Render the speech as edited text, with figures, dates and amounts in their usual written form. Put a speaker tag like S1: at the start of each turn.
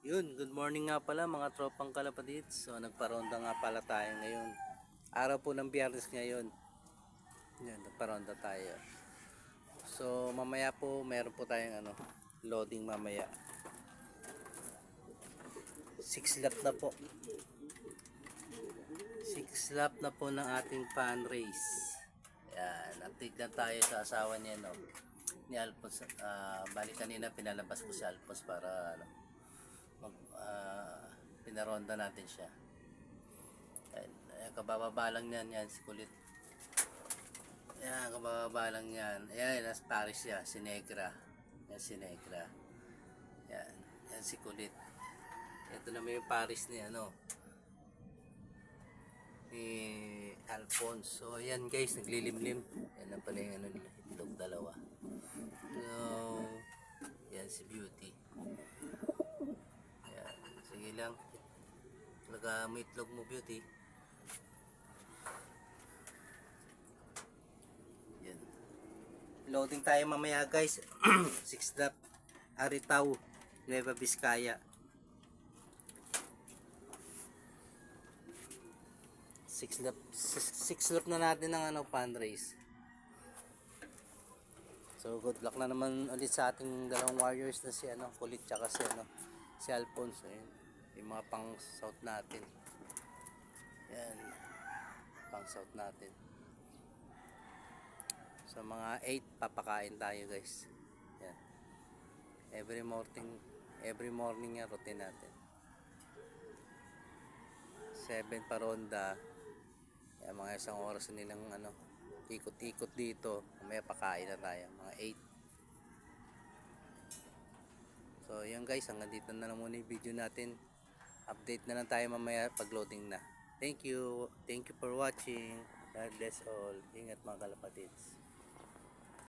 S1: Yun, good morning nga pala mga tropang kalapatids. So nagparonda nga pala tayo ngayon. Araw po ng Biyernes ngayon. Yun, nagparonda tayo. So mamaya po meron po tayong loading mamaya. 6 lap na po. 6 lap na po ng ating fan race. Yan, update na tayo sa asawa niya ni Alphonse. Bali kanina pinalabas ko si Alphonse para pinaronda natin siya. Ayan, kabababa lang yan si kulit. Ayan, kabababa lang yan. Ayan, nasa Paris siya, si Negra. Yan si Negra. Yan si kulit. Ito naman yung Paris ni ni Alphonse. So ayan guys, naglilimlim. Yan lang pala yung itlog dalawa. So yan si Beauty. Ayan, sige lang. Talaga mo itlog mo, Beauty. Yan. Loading tayo mamaya guys. 6 lap Aritao, Nueva Vizcaya. 6 lap na natin ng fan race. So good luck na naman ulit sa ating dalawang warriors na si Kulit tsaka si Alphonse. Ayun, yung mga pang south natin. Yan, pang south natin. So mga 8 papakain tayo guys. Yan. Every morning yung routine natin. 7 pa ronda. Yan, mga 1 oras nilang ikot-ikot dito. Mamaya pakain na tayo, mga 8. So yun guys, hanggang dito na lang muna yung video natin. Update na lang tayo mamaya pag loading na. Thank you for watching. God bless all. Ingat mga kalapatids.